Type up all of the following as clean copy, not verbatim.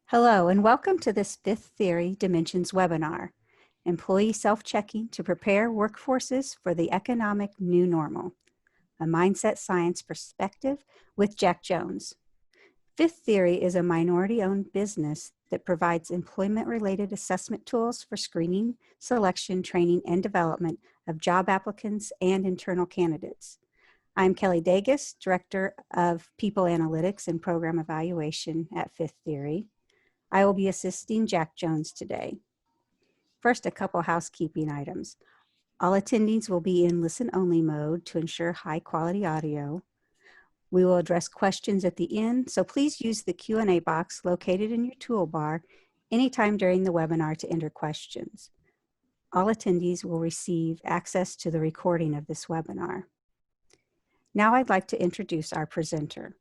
Hello, and welcome to this FifthTheory Dimensions webinar, Employee Self-Checking to Prepare Workforces for the Economic New Normal, a Mindset Science Perspective with Jack Jones. FifthTheory is a minority-owned business that provides employment-related assessment tools for screening, selection, training, and development of job applicants and internal candidates. I'm Kelly Dagus, Director of People Analytics and Program Evaluation at FifthTheory. I will be assisting Jack Jones today. First, a couple housekeeping items. All attendees will be in listen-only mode to ensure high-quality audio. We will address questions at the end, so please use the Q&A box located in your toolbar anytime during the webinar to enter questions. All attendees will receive access to the recording of this webinar. Now I'd like to introduce our presenter.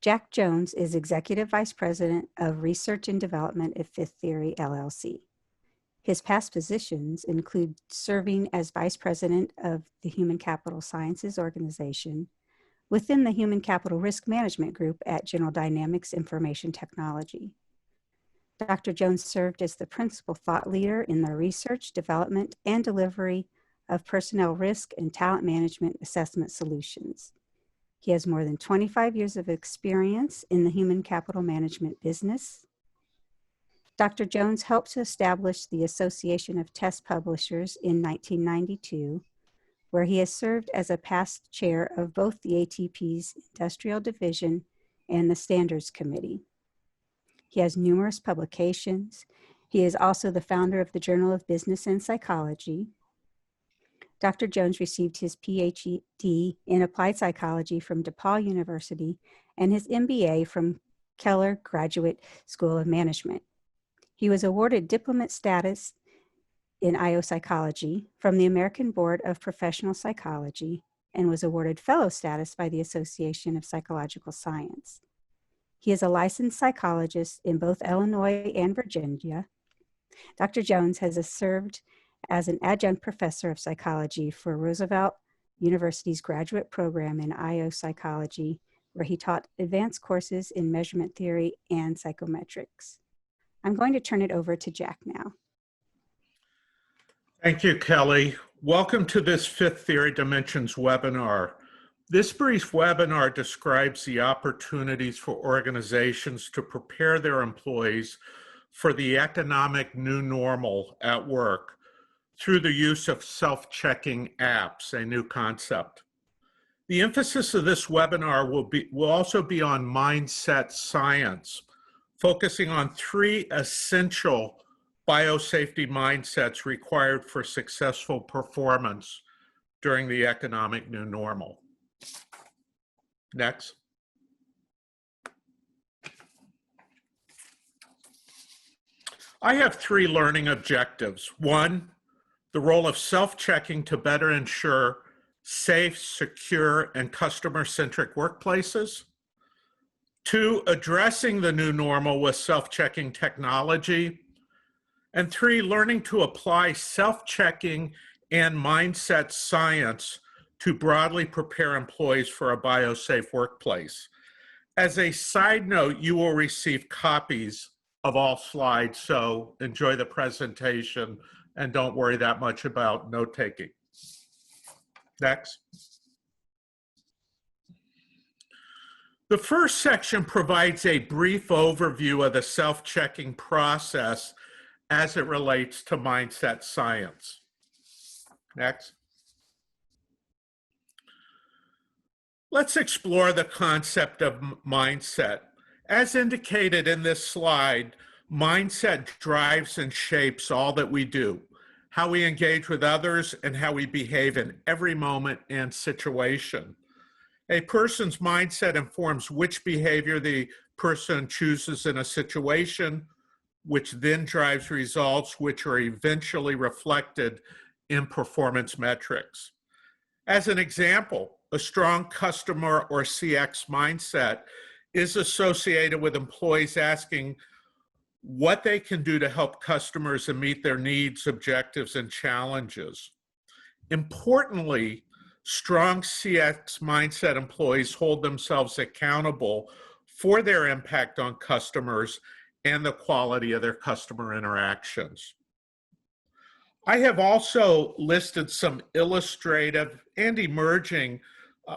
Jack Jones is Executive Vice President of Research and Development at FifthTheory, LLC. His past positions include serving as Vice President of the Human Capital Sciences Organization within the Human Capital Risk Management Group at General Dynamics Information Technology. Dr. Jones served as the principal thought leader in the research, development, and delivery of personnel risk and talent management assessment solutions. He has more than 25 years of experience in the human capital management business. Dr. Jones helped to establish the Association of Test Publishers in 1992, where he has served as a past chair of both the ATP's Industrial Division and the Standards Committee. He has numerous publications. He is also the founder of the Journal of Business and Psychology. Dr. Jones received his PhD in Applied Psychology from DePaul University and his MBA from Keller Graduate School of Management. He was awarded diplomate status in IO Psychology from the American Board of Professional Psychology and was awarded fellow status by the Association of Psychological Science. He is a licensed psychologist in both Illinois and Virginia. Dr. Jones has served as an adjunct professor of psychology for Roosevelt University's graduate program in IO Psychology, where he taught advanced courses in measurement theory and psychometrics. I'm going to turn it over to Jack now. Thank you, Kelly. Welcome to this FifthTheory Dimensions webinar. This brief webinar describes the opportunities for organizations to prepare their employees for the economic new normal at work through the use of self-checking apps, a new concept. The emphasis of this webinar will also be on mindset science, focusing on 3 essential biosafety mindsets required for successful performance during the economic new normal. Next. I have 3 learning objectives. 1, the role of self-checking to better ensure safe, secure, and customer-centric workplaces. 2, addressing the new normal with self-checking technology. And 3, learning to apply self-checking and mindset science to broadly prepare employees for a BioSafe workplace. As a side note, you will receive copies of all slides, so enjoy the presentation and don't worry that much about note-taking. Next. The first section provides a brief overview of the self-checking process as it relates to mindset science. Next. Let's explore the concept of mindset. As indicated in this slide, mindset drives and shapes all that we do, how we engage with others, and how we behave in every moment and situation. A person's mindset informs which behavior the person chooses in a situation, which then drives results which are eventually reflected in performance metrics. As an example, a strong customer or CX mindset is associated with employees asking what they can do to help customers and meet their needs, objectives, and challenges. Importantly, strong CX mindset employees hold themselves accountable for their impact on customers and the quality of their customer interactions. I have also listed some illustrative and emerging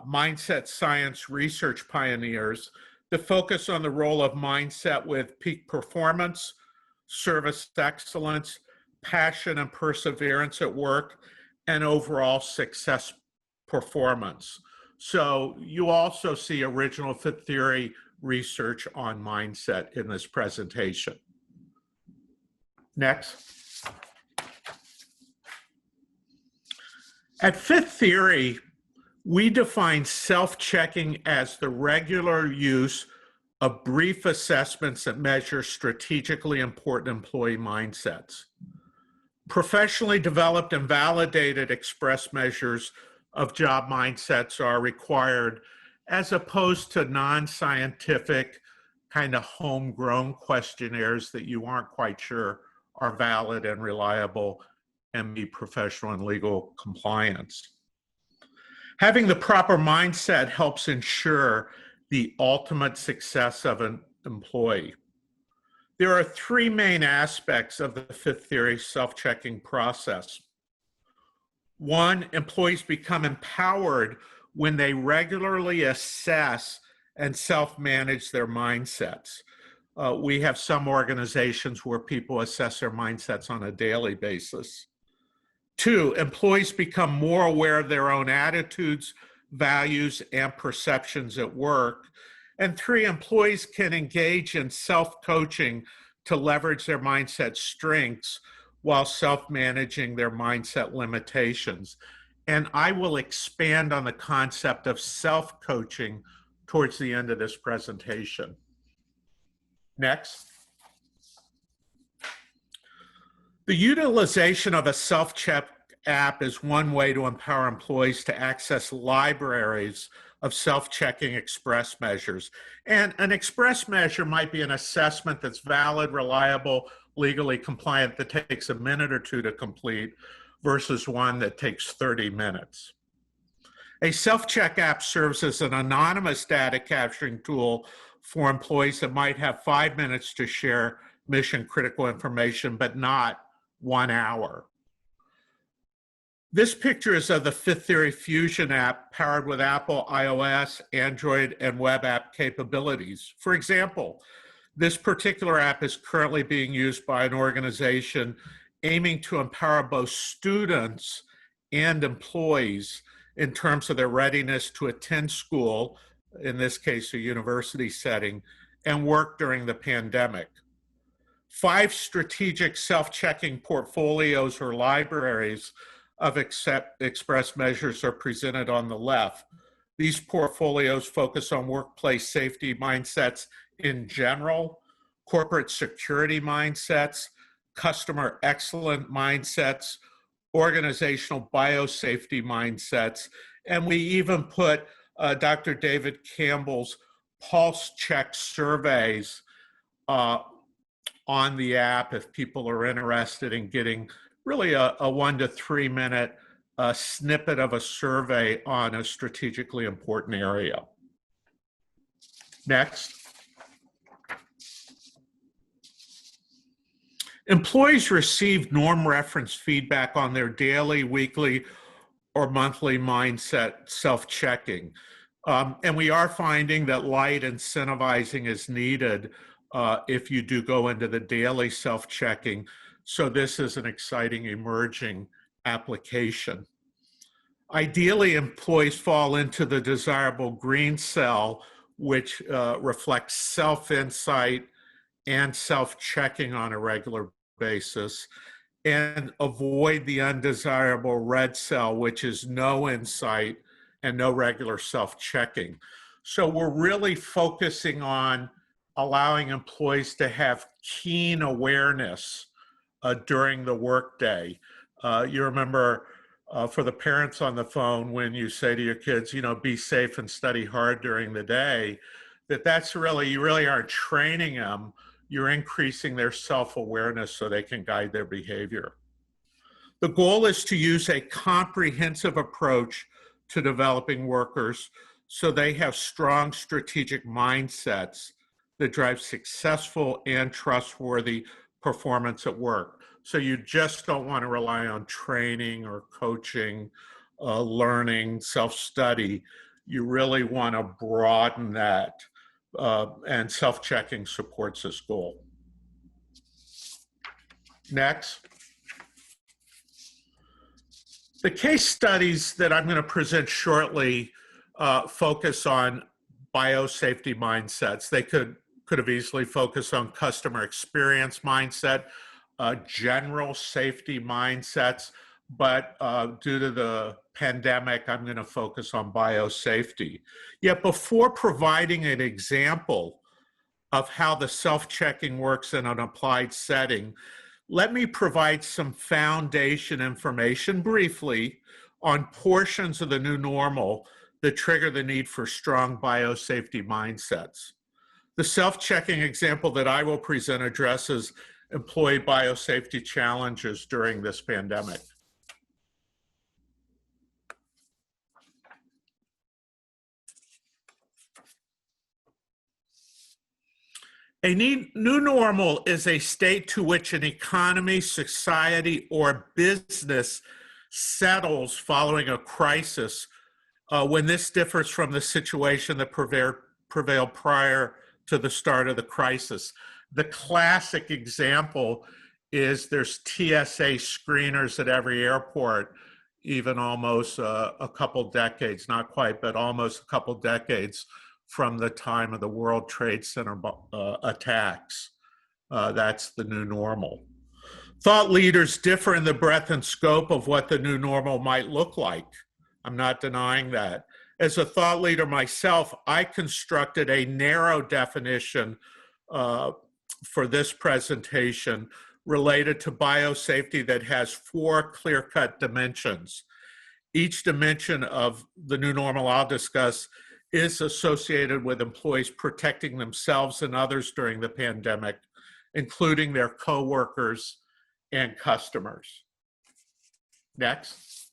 mindset science research pioneers that focus on the role of mindset with peak performance, service excellence, passion and perseverance at work, and overall success performance. So you also see original Fifth Theory research on mindset in this presentation. Next. At Fifth Theory, we define self-checking as the regular use of brief assessments that measure strategically important employee mindsets. Professionally developed and validated express measures of job mindsets are required, as opposed to non-scientific, kind of homegrown questionnaires that you aren't quite sure are valid and reliable and meet professional and legal compliance. Having the proper mindset helps ensure the ultimate success of an employee. There are three main aspects of the Fifth Theory self-checking process. One, employees become empowered when they regularly assess and self-manage their mindsets. We have some organizations where people assess their mindsets on a daily basis. Two, employees become more aware of their own attitudes, values, and perceptions at work. And three, employees can engage in self-coaching to leverage their mindset strengths while self-managing their mindset limitations. And I will expand on the concept of self-coaching towards the end of this presentation. Next. The utilization of a self-check app is one way to empower employees to access libraries of self-checking express measures. And an express measure might be an assessment that's valid, reliable, legally compliant, that takes a minute or two to complete versus one that takes 30 minutes. A self-check app serves as an anonymous data capturing tool for employees that might have 5 minutes to share mission critical information, but not 1 hour. This picture is of the Fifth Theory Fusion app powered with Apple iOS, Android, and web app capabilities. For example, this particular app is currently being used by an organization aiming to empower both students and employees in terms of their readiness to attend school, in this case, a university setting, and work during the pandemic. 5 strategic self-checking portfolios or libraries of express measures are presented on the left. These portfolios focus on workplace safety mindsets in general, corporate security mindsets, customer excellent mindsets, organizational biosafety mindsets, and we even put Dr. David Campbell's pulse check surveys on the app if people are interested in getting really a 1 to 3 minute snippet of a survey on a strategically important area. Next. Employees receive norm reference feedback on their daily, weekly, or monthly mindset self-checking. And we are finding that light incentivizing is needed if you do go into the daily self-checking. So this is an exciting emerging application. Ideally, employees fall into the desirable green cell, which reflects self-insight and self-checking on a regular basis, and avoid the undesirable red cell, which is no insight and no regular self-checking. So we're really focusing on allowing employees to have keen awareness during the workday. You remember for the parents on the phone, when you say to your kids, you know, be safe and study hard during the day, that's really, you really aren't training them, you're increasing their self-awareness so they can guide their behavior. The goal is to use a comprehensive approach to developing workers so they have strong strategic mindsets that drive successful and trustworthy performance at work. So you just don't want to rely on training or coaching, learning, self-study. You really want to broaden that, and self-checking supports this goal. Next. The case studies that I'm going to present shortly focus on biosafety mindsets. They could have easily focused on customer experience mindset, general safety mindsets, but due to the pandemic, I'm going to focus on biosafety. Yet before providing an example of how the self-checking works in an applied setting, let me provide some foundation information briefly on portions of the new normal that trigger the need for strong biosafety mindsets. The self-checking example that I will present addresses employee biosafety challenges during this pandemic. A new normal is a state to which an economy, society, or business settles following a crisis when this differs from the situation that prevailed prior to the start of the crisis. The classic example is there's TSA screeners at every airport, even almost a couple decades, not quite, but almost a couple decades from the time of the World Trade Center attacks. That's the new normal. Thought leaders differ in the breadth and scope of what the new normal might look like. I'm not denying that. As a thought leader myself, I constructed a narrow definition for this presentation related to biosafety that has 4 clear-cut dimensions. Each dimension of the new normal I'll discuss is associated with employees protecting themselves and others during the pandemic, including their coworkers and customers. Next.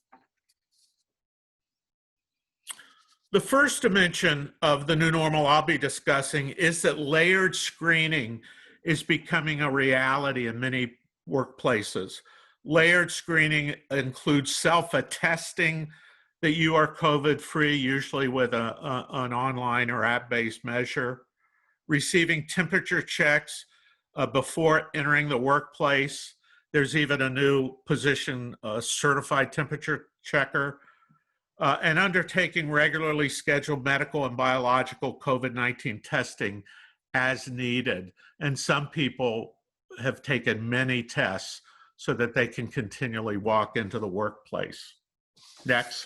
The first dimension of the new normal I'll be discussing is that layered screening is becoming a reality in many workplaces. Layered screening includes self-attesting that you are COVID-free, usually with an online or app-based measure, receiving temperature checks before entering the workplace. There's even a new position, certified temperature checker, and undertaking regularly scheduled medical and biological COVID-19 testing as needed. And some people have taken many tests so that they can continually walk into the workplace. Next.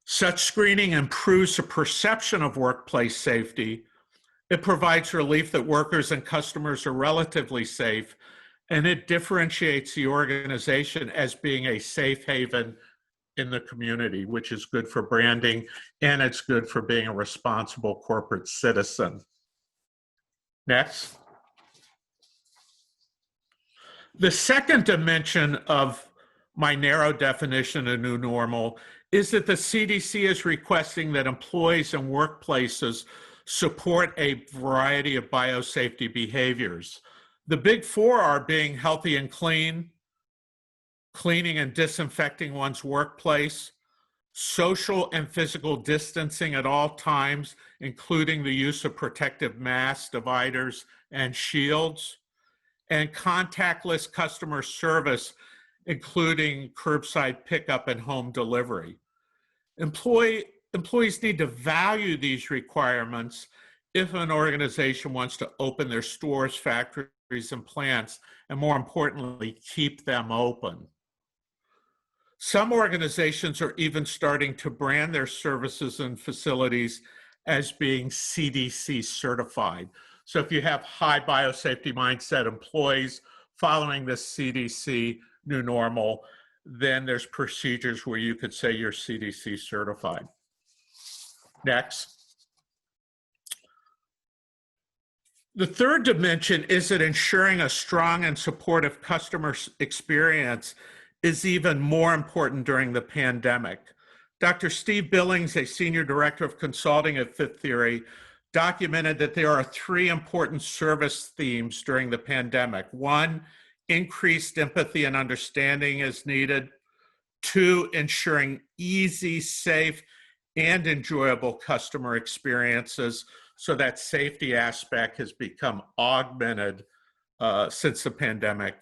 Such screening improves the perception of workplace safety. It provides relief that workers and customers are relatively safe, and it differentiates the organization as being a safe haven in the community, which is good for branding, and it's good for being a responsible corporate citizen. Next. The second dimension of my narrow definition of new normal is that the CDC is requesting that employees and workplaces support a variety of biosafety behaviors. The big 4 are being healthy and clean, cleaning and disinfecting one's workplace, social and physical distancing at all times, including the use of protective masks, dividers, and shields, and contactless customer service, including curbside pickup and home delivery. Employees need to value these requirements if an organization wants to open their stores, factories, and plants, and more importantly, keep them open. Some organizations are even starting to brand their services and facilities as being CDC certified. So if you have high biosafety mindset employees following this CDC new normal, then there's procedures where you could say you're CDC certified. Next. The third dimension is that ensuring a strong and supportive customer experience is even more important during the pandemic. Dr. Steve Billings, a senior director of consulting at Fifth Theory, documented that there are three important service themes during the pandemic. One, increased empathy and understanding is needed. Two, ensuring easy, safe, and enjoyable customer experiences. So that safety aspect has become augmented since the pandemic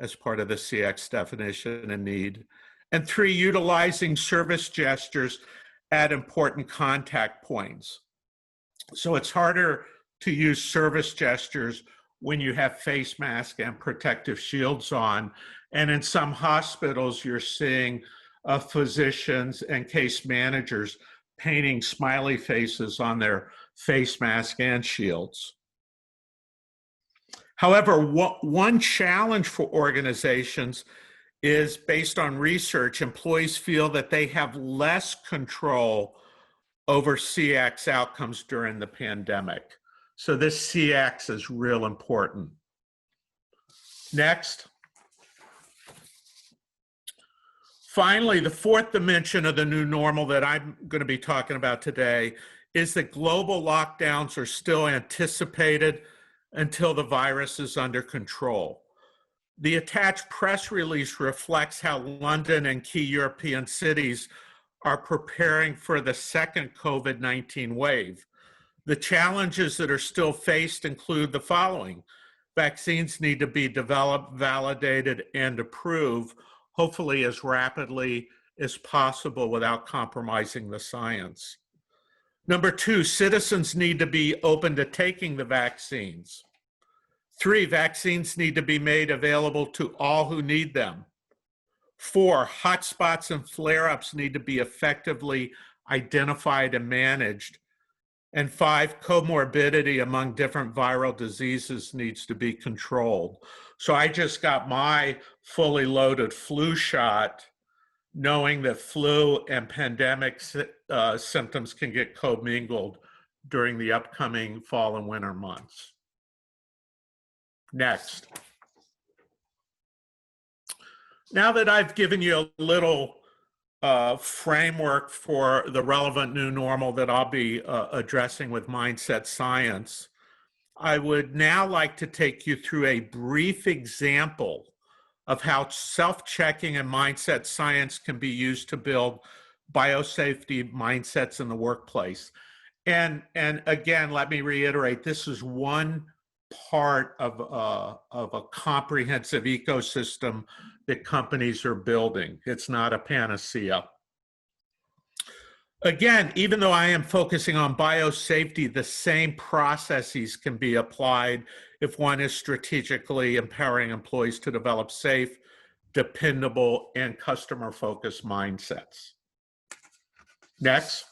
as part of the CX definition and need. And three, utilizing service gestures at important contact points. So it's harder to use service gestures when you have face masks and protective shields on. And in some hospitals, you're seeing physicians and case managers painting smiley faces on their face mask and shields. However, one challenge for organizations is based on research. Employees feel that they have less control over CX outcomes during the pandemic. So this CX is real important. Next. Finally, the fourth dimension of the new normal that I'm going to be talking about today is that global lockdowns are still anticipated until the virus is under control. The attached press release reflects how London and key European cities are preparing for the second COVID-19 wave. The challenges that are still faced include the following. Vaccines need to be developed, validated, and approved, hopefully as rapidly as possible without compromising the science. Number two, citizens need to be open to taking the vaccines. Three, vaccines need to be made available to all who need them. Four, hotspots and flare-ups need to be effectively identified and managed. And five, comorbidity among different viral diseases needs to be controlled. So I just got my fully loaded flu shot, knowing that flu and pandemic symptoms can get commingled during the upcoming fall and winter months. Next. Now that I've given you a little framework for the relevant new normal that I'll be addressing with mindset science, I would now like to take you through a brief example of how self-checking and mindset science can be used to build biosafety mindsets in the workplace. And again, let me reiterate, this is one part of a comprehensive ecosystem that companies are building. It's not a panacea. Again, even though I am focusing on biosafety, the same processes can be applied if one is strategically empowering employees to develop safe, dependable, and customer-focused mindsets. Next.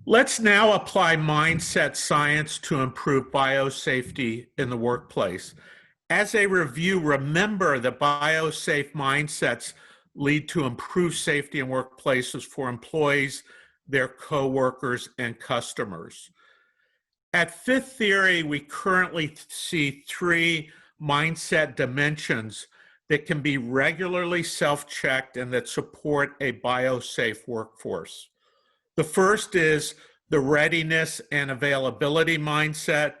Let's now apply mindset science to improve biosafety in the workplace. As a review, remember that biosafe mindsets lead to improved safety in workplaces for employees, their coworkers, and customers. At Fifth Theory, we currently see three mindset dimensions that can be regularly self-checked and that support a biosafe workforce. The first is the readiness and availability mindset.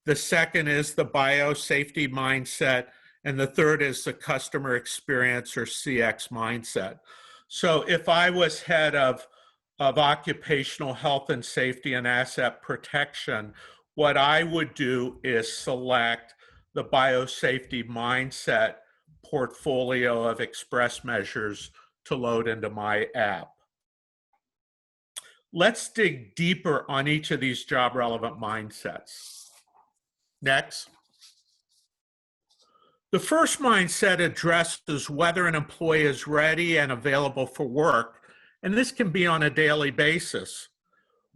The second is the biosafety mindset. And the third is the customer experience or CX mindset. So if I was head of occupational health and safety and asset protection, what I would do is select the biosafety mindset portfolio of express measures to load into my app. Let's dig deeper on each of these job relevant mindsets. Next. The first mindset addresses whether an employee is ready and available for work, and this can be on a daily basis.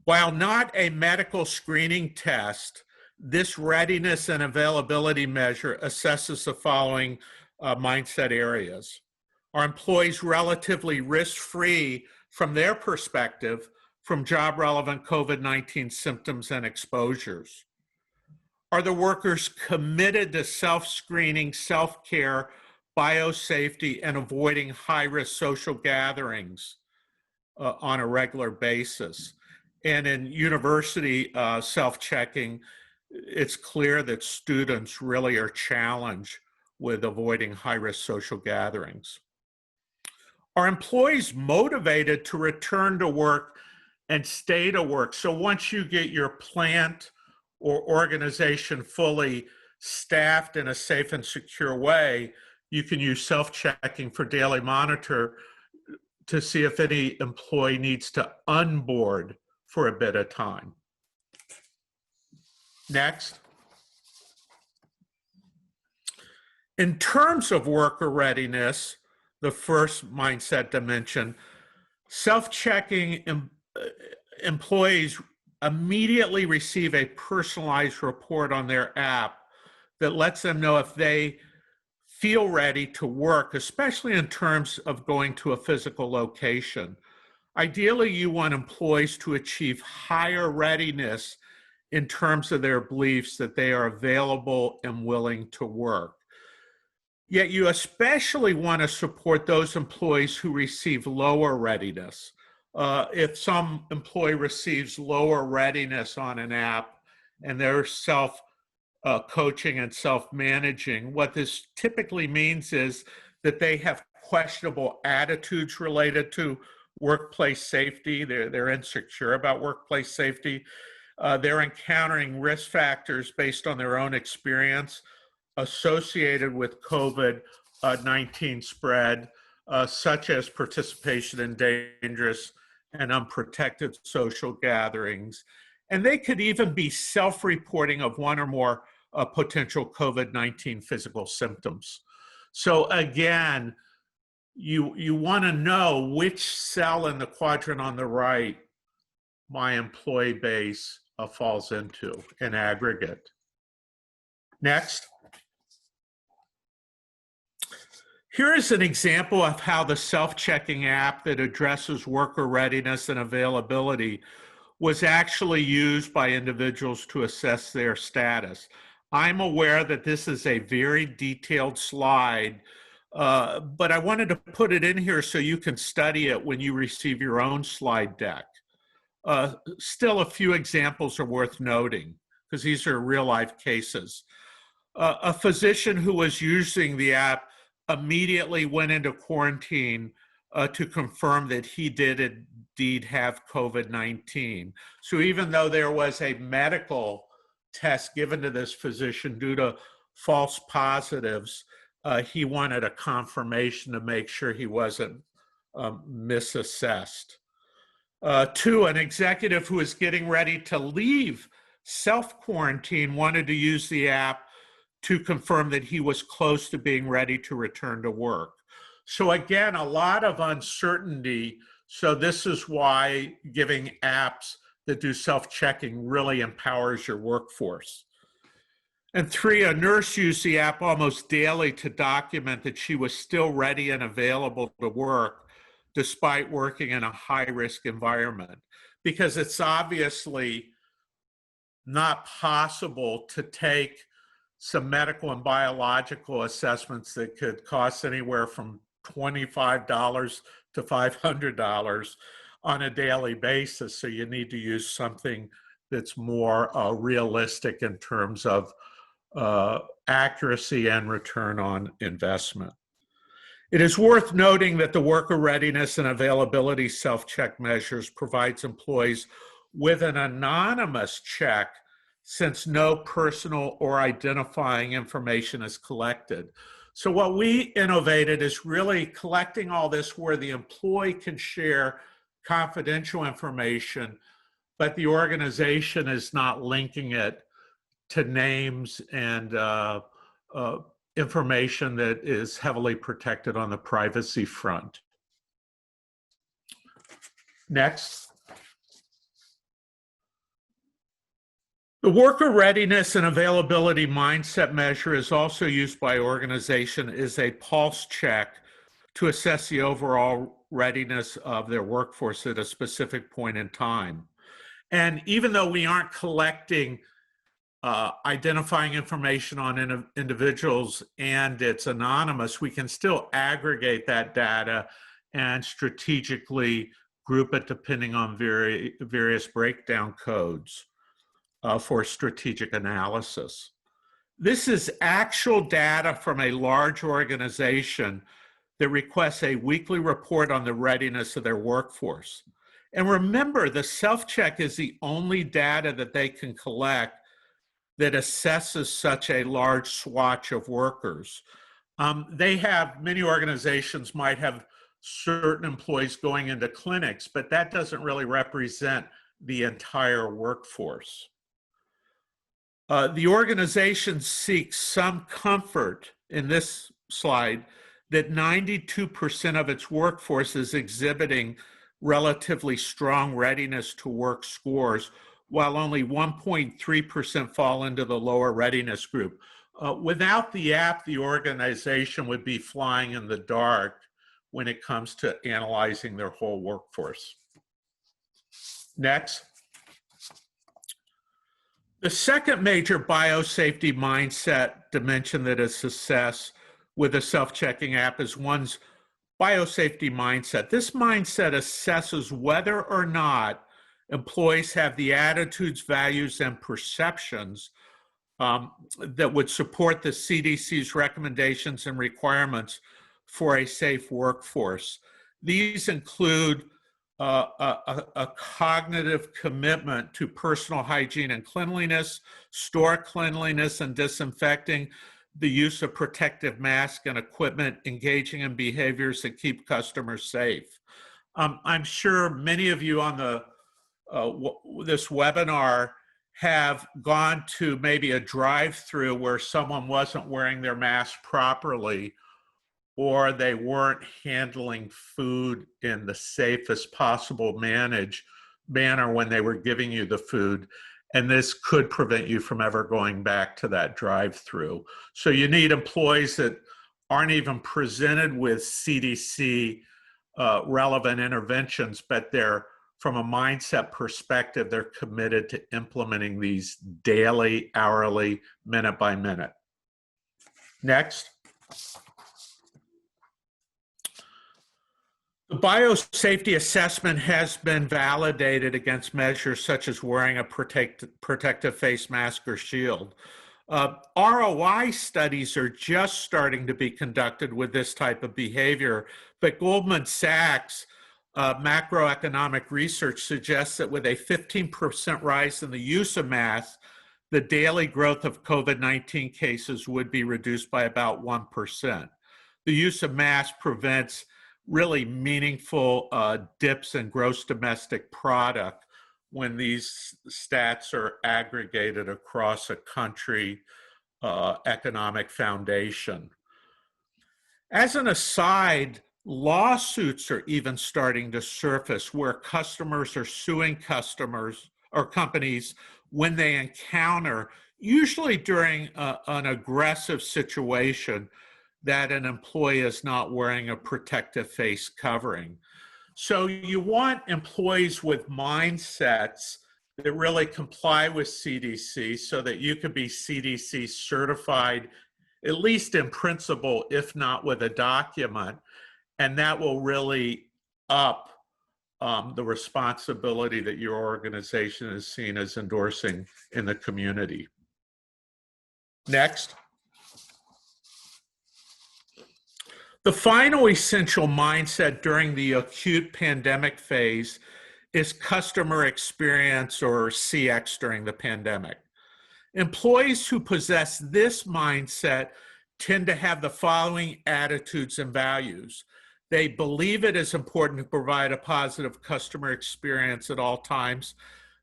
While not a medical screening test, this readiness and availability measure assesses the following mindset areas. Are employees relatively risk-free from their perspective from job-relevant COVID-19 symptoms and exposures? Are the workers committed to self-screening, self-care, biosafety, and avoiding high-risk social gatherings on a regular basis. And in university self-checking, it's clear that students really are challenged with avoiding high-risk social gatherings. Are employees motivated to return to work and stay to work? So once you get your plant or organization fully staffed in a safe and secure way, you can use self-checking for daily monitor to see if any employee needs to unboard for a bit of time. Next. In terms of worker readiness, the first mindset dimension, self-checking employees immediately receive a personalized report on their app that lets them know if they feel ready to work, especially in terms of going to a physical location. Ideally, you want employees to achieve higher readiness in terms of their beliefs that they are available and willing to work. Yet you especially want to support those employees who receive lower readiness. If some employee receives lower readiness on an app and they're self-coaching and self-managing, what this typically means is that they have questionable attitudes related to workplace safety. They're insecure about workplace safety. They're encountering risk factors based on their own experience associated with COVID-19 spread, such as participation in dangerous and unprotected social gatherings. And they could even be self-reporting of one or more potential COVID-19 physical symptoms. So again, you want to know which cell in the quadrant on the right my employee base falls into in aggregate. Next. Here is an example of how the self-checking app that addresses worker readiness and availability was actually used by individuals to assess their status. I'm aware that this is a very detailed slide, but I wanted to put it in here so you can study it when you receive your own slide deck. Still, a few examples are worth noting because these are real-life cases. A physician who was using the app immediately went into quarantine to confirm that he did indeed have COVID-19. So even though there was a medical test given to this physician due to false positives, he wanted a confirmation to make sure he wasn't misassessed. Two, an executive who was getting ready to leave self-quarantine wanted to use the app to confirm that he was close to being ready to return to work. So again, a lot of uncertainty. So this is why giving apps that do self-checking really empowers your workforce. And three, a nurse used the app almost daily to document that she was still ready and available to work despite working in a high-risk environment, because it's obviously not possible to take some medical and biological assessments that could cost anywhere from $25 to $500 on a daily basis. So you need to use something that's more realistic in terms of accuracy and return on investment. It is worth noting that the worker readiness and availability self-check measures provides employees with an anonymous check since no personal or identifying information is collected. So what we innovated is really collecting all this where the employee can share confidential information, but the organization is not linking it to names and information that is heavily protected on the privacy front. Next. The worker readiness and availability mindset measure is also used by organization as a pulse check to assess the overall readiness of their workforce at a specific point in time. And even though we aren't collecting identifying information on individuals and it's anonymous, we can still aggregate that data and strategically group it depending on various breakdown codes for strategic analysis. This is actual data from a large organization that requests a weekly report on the readiness of their workforce. And remember, the self-check is the only data that they can collect that assesses such a large swatch of workers. Many organizations might have certain employees going into clinics, but that doesn't really represent the entire workforce. The organization seeks some comfort in this slide that 92% of its workforce is exhibiting relatively strong readiness to work scores, while only 1.3% fall into the lower readiness group. Without the app, the organization would be flying in the dark when it comes to analyzing their whole workforce. Next. The second major biosafety mindset dimension that is assessed with a self-checking app is one's biosafety mindset. This mindset assesses whether or not employees have the attitudes, values, and perceptions that would support the CDC's recommendations and requirements for a safe workforce. These include a cognitive commitment to personal hygiene and cleanliness, store cleanliness and disinfecting, the use of protective masks and equipment, engaging in behaviors that keep customers safe. I'm sure many of you on this webinar have gone to maybe a drive-through where someone wasn't wearing their mask properly, or they weren't handling food in the safest possible manner when they were giving you the food. And this could prevent you from ever going back to that drive-through. So you need employees that aren't even presented with CDC relevant interventions, but they're, from a mindset perspective, they're committed to implementing these daily, hourly, minute by minute. Next. The biosafety assessment has been validated against measures such as wearing a protective face mask or shield. ROI studies are just starting to be conducted with this type of behavior, but Goldman Sachs macroeconomic research suggests that with a 15% rise in the use of masks, the daily growth of COVID-19 cases would be reduced by about 1%. The use of masks prevents really meaningful dips in gross domestic product when these stats are aggregated across a country economic foundation. As an aside, lawsuits are even starting to surface where customers are suing customers or companies when they encounter, usually during an aggressive situation, that an employee is not wearing a protective face covering. So you want employees with mindsets that really comply with CDC so that you could be CDC certified, at least in principle, if not with a document, and that will really up the responsibility that your organization is seen as endorsing in the community. Next. The final essential mindset during the acute pandemic phase is customer experience, or CX, during the pandemic. Employees who possess this mindset tend to have the following attitudes and values. They believe it is important to provide a positive customer experience at all times.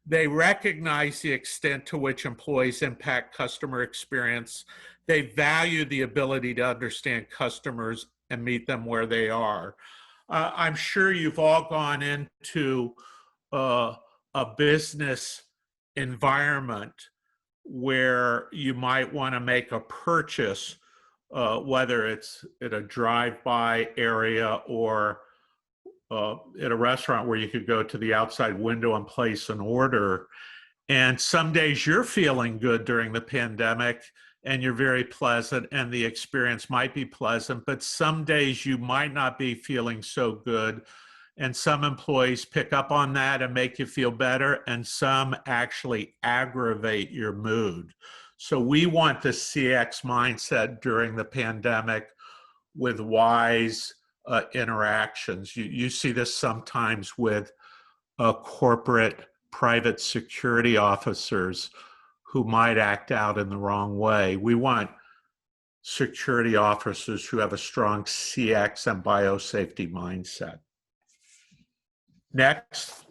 They recognize the extent to which employees impact customer experience. They value the ability to understand customers and meet them where they are. I'm sure you've all gone into a business environment where you might want to make a purchase, whether it's at a drive-by area or at a restaurant where you could go to the outside window and place an order. And some days you're feeling good during the pandemic and you're very pleasant and the experience might be pleasant, but some days you might not be feeling so good. And some employees pick up on that and make you feel better, and some actually aggravate your mood. So we want the CX mindset during the pandemic with wise interactions. You see this sometimes with corporate private security officers who might act out in the wrong way. We want security officers who have a strong CX and biosafety mindset. Next.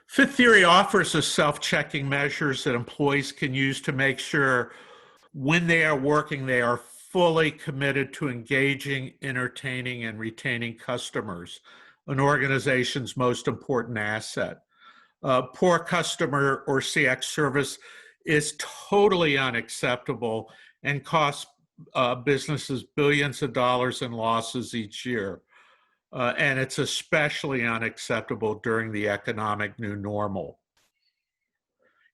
Fifth Theory offers us self-checking measures that employees can use to make sure when they are working, they are fully committed to engaging, entertaining, and retaining customers, an organization's most important asset. Poor customer or CX service is totally unacceptable and costs businesses billions of dollars in losses each year. And it's especially unacceptable during the economic new normal.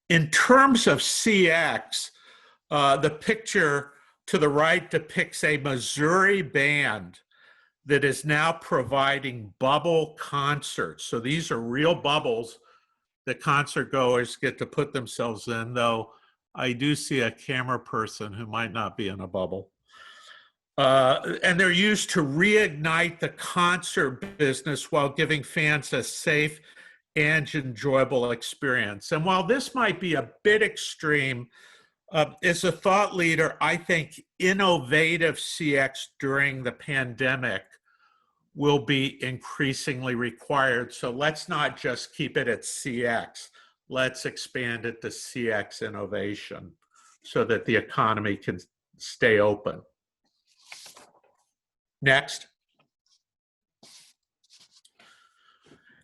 In terms of CX, the picture to the right depicts a Missouri band that is now providing bubble concerts. So these are real bubbles that concert goers get to put themselves in, though I do see a camera person who might not be in a bubble. And they're used to reignite the concert business while giving fans a safe and enjoyable experience. And while this might be a bit extreme, as a thought leader, I think innovative CX during the pandemic will be increasingly required. So let's not just keep it at CX. Let's expand it to CX innovation so that the economy can stay open. Next.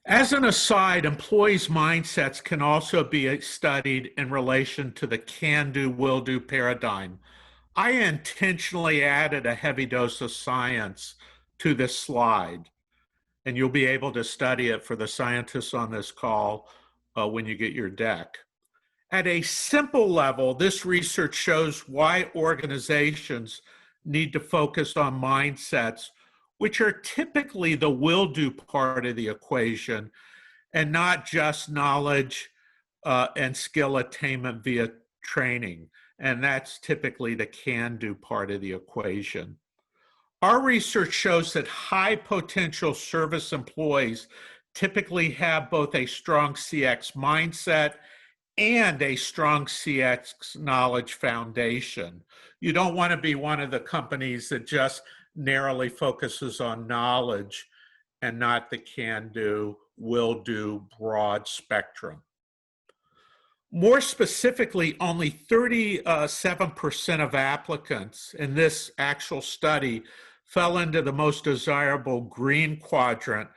As an aside, employees' mindsets can also be studied in relation to the can-do, will-do paradigm. I intentionally added a heavy dose of science to this slide, and you'll be able to study it for the scientists on this call when you get your deck. At a simple level, this research shows why organizations need to focus on mindsets, which are typically the will-do part of the equation, and not just knowledge and skill attainment via training. And that's typically the can-do part of the equation. Our research shows that high potential service employees typically have both a strong CX mindset and a strong CX knowledge foundation. You don't want to be one of the companies that just narrowly focuses on knowledge and not the can-do, will-do broad spectrum. More specifically, only 37% of applicants in this actual study fell into the most desirable green quadrant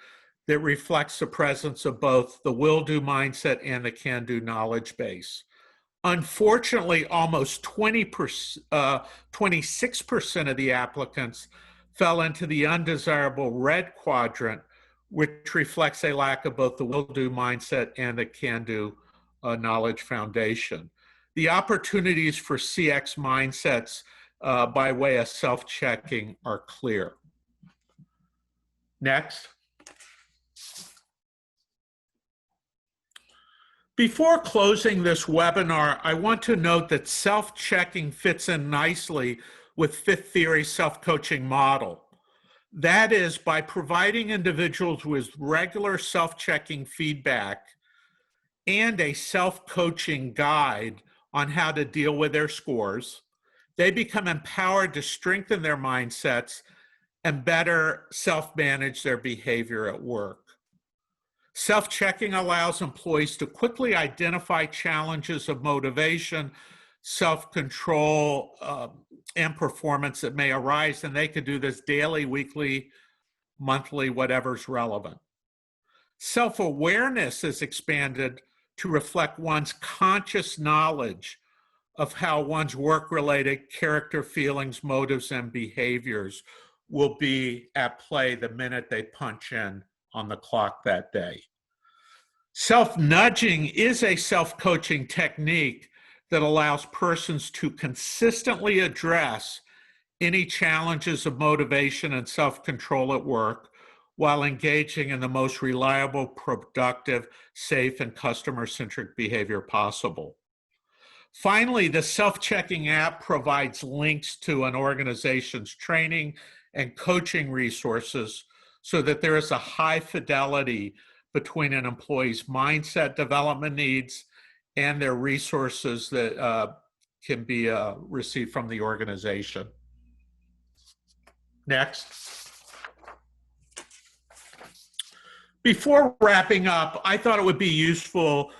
that reflects the presence of both the will-do mindset and the can-do knowledge base. Unfortunately, almost 26% of the applicants fell into the undesirable red quadrant, which reflects a lack of both the will-do mindset and the can-do knowledge foundation. The opportunities for CX mindsets by way of self-checking are clear. Next. Before closing this webinar, I want to note that self-checking fits in nicely with Fifth Theory's self-coaching model. That is, by providing individuals with regular self-checking feedback and a self-coaching guide on how to deal with their scores, they become empowered to strengthen their mindsets and better self-manage their behavior at work. Self-checking allows employees to quickly identify challenges of motivation, self-control, and performance that may arise, and they could do this daily, weekly, monthly, whatever's relevant. Self-awareness is expanded to reflect one's conscious knowledge of how one's work-related character, feelings, motives, and behaviors will be at play the minute they punch in on the clock that day. Self-nudging is a self-coaching technique that allows persons to consistently address any challenges of motivation and self-control at work while engaging in the most reliable, productive, safe, and customer-centric behavior possible. Finally, the self-checking app provides links to an organization's training and coaching resources so that there is a high fidelity between an employee's mindset development needs and their resources that can be received from the organization. Next. Before wrapping up, I thought it would be useful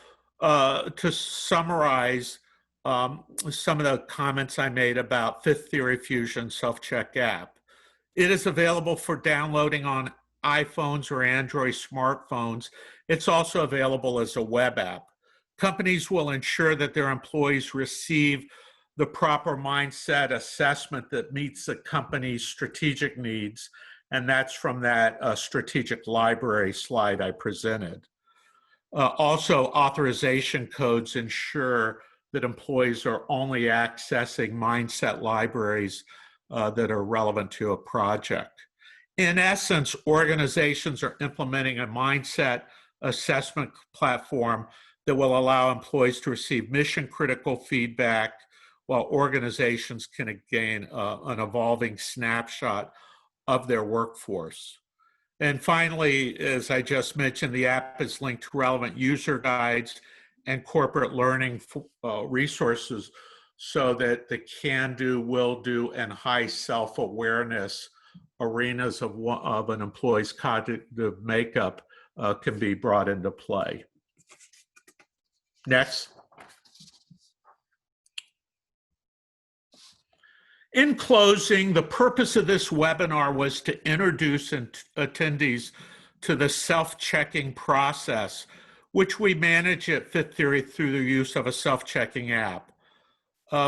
to summarize some of the comments I made about Fifth Theory Fusion Self-Check app. It is available for downloading on iPhones or Android smartphones. It's also available as a web app. Companies will ensure that their employees receive the proper mindset assessment that meets the company's strategic needs, and that's from that strategic library slide I presented. Also, authorization codes ensure that employees are only accessing mindset libraries that are relevant to a project. In essence, organizations are implementing a mindset assessment platform that will allow employees to receive mission-critical feedback while organizations can gain an evolving snapshot of their workforce. And finally, as I just mentioned, the app is linked to relevant user guides and corporate learning resources so that the can-do, will-do, and high self-awareness arenas of an employee's cognitive makeup can be brought into play. Next. In closing, the purpose of this webinar was to introduce attendees to the self-checking process, which we manage at Fifth Theory through the use of a self-checking app.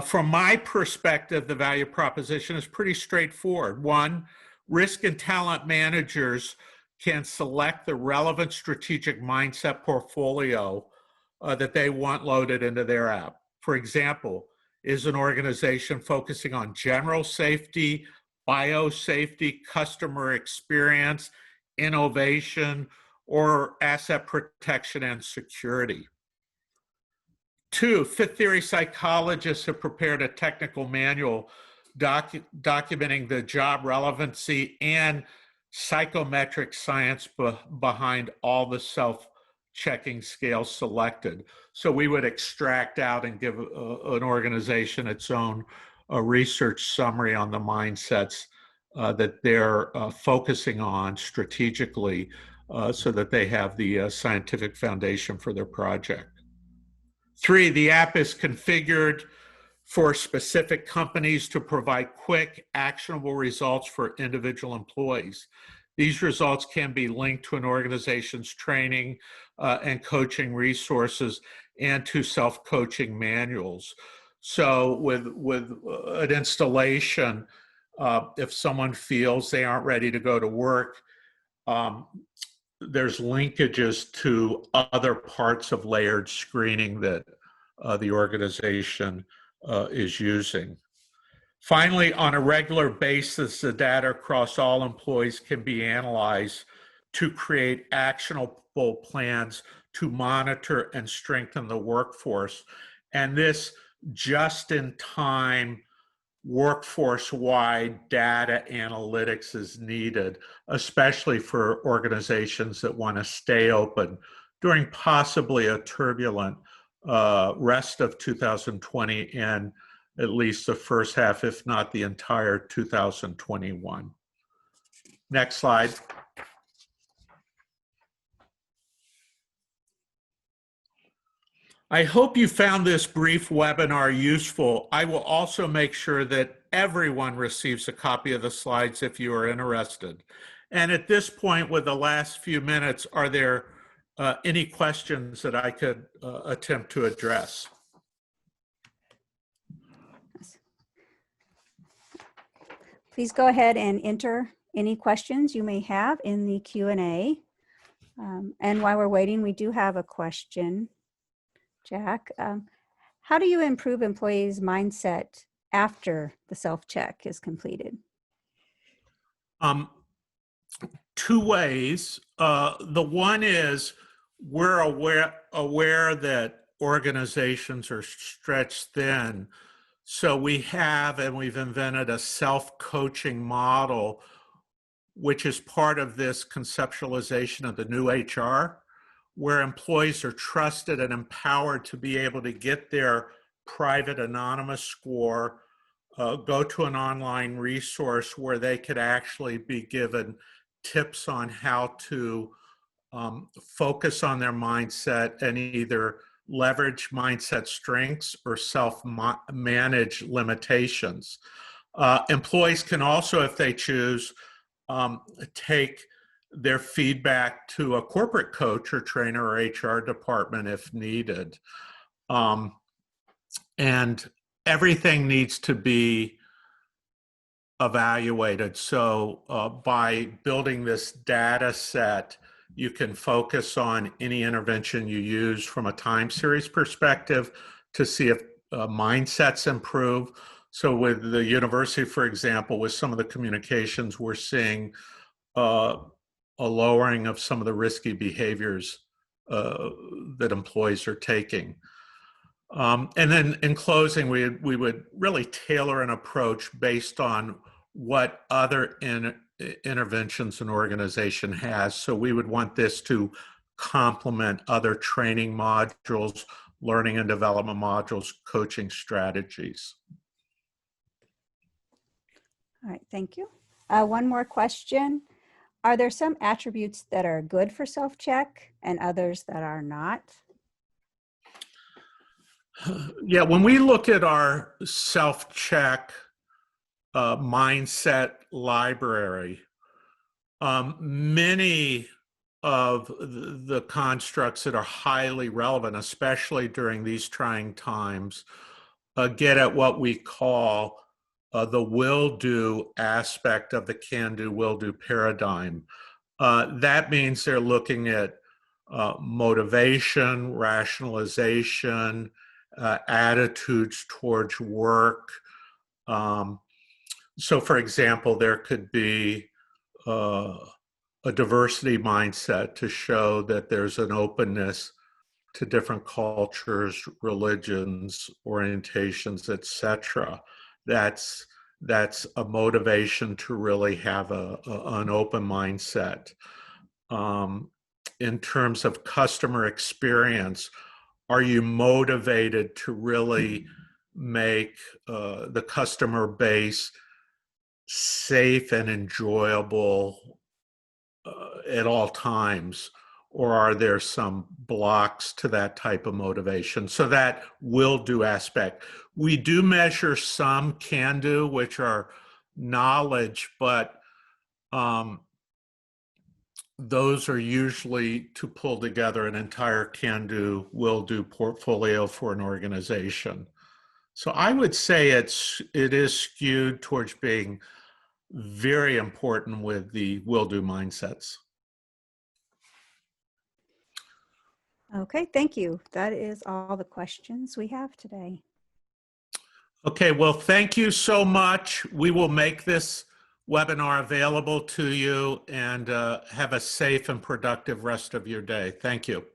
From my perspective, the value proposition is pretty straightforward. One, risk and talent managers can select the relevant strategic mindset portfolio that they want loaded into their app. For example, is an organization focusing on general safety, biosafety, customer experience, innovation, or asset protection and security? Two, Fifth Theory psychologists have prepared a technical manual documenting the job relevancy and psychometric science behind all the self-checking scales selected. So we would extract out and give an organization its own research summary on the mindsets that they're focusing on strategically so that they have the scientific foundation for their project. Three, the app is configured for specific companies to provide quick, actionable results for individual employees. These results can be linked to an organization's training and coaching resources and to self-coaching manuals. So with an installation, if someone feels they aren't ready to go to work, there's linkages to other parts of layered screening that the organization is using. Finally, on a regular basis, the data across all employees can be analyzed to create actionable plans to monitor and strengthen the workforce. And this just-in-time workforce-wide data analytics is needed, especially for organizations that want to stay open during possibly a turbulent rest of 2020 and at least the first half, if not the entire 2021. Next slide. I hope you found this brief webinar useful. I will also make sure that everyone receives a copy of the slides if you are interested. And at this point, with the last few minutes, are there any questions that I could attempt to address? Please go ahead and enter any questions you may have in the Q&A. And while we're waiting, we do have a question, Jack. How do you improve employees' mindset after the self-check is completed? Um, Two ways. The one is we're aware that organizations are stretched thin. So we've invented a self-coaching model, which is part of this conceptualization of the new HR, where employees are trusted and empowered to be able to get their private anonymous score, go to an online resource where they could actually be given tips on how to focus on their mindset and either leverage mindset strengths or self-manage limitations. Employees can also, if they choose, take their feedback to a corporate coach or trainer or HR department if needed. And everything needs to be evaluated. So by building this data set, you can focus on any intervention you use from a time series perspective to see if mindsets improve. So with the university, for example, with some of the communications, we're seeing a lowering of some of the risky behaviors that employees are taking. And then in closing, we would really tailor an approach based on what other interventions an organization has. So we would want this to complement other training modules, learning and development modules, coaching strategies. All right, thank you. One more question. Are there some attributes that are good for self-check and others that are not? Yeah, when we look at our self-check mindset library, many of the constructs that are highly relevant, especially during these trying times, get at what we call the will-do aspect of the can-do, will-do paradigm. That means they're looking at motivation, rationalization, attitudes towards work. So for example, there could be a diversity mindset to show that there's an openness to different cultures, religions, orientations, etc. That's a motivation to really have an open mindset. In terms of customer experience, are you motivated to really make the customer base safe and enjoyable at all times? Or are there some blocks to that type of motivation? So that will-do aspect. We do measure some can-do, which are knowledge, but those are usually to pull together an entire can-do, will-do portfolio for an organization. So I would say it is skewed towards being very important with the will-do mindsets. Okay, thank you. That is all the questions we have today. Okay, well, thank you so much. We will make this webinar available to you, and have a safe and productive rest of your day. Thank you.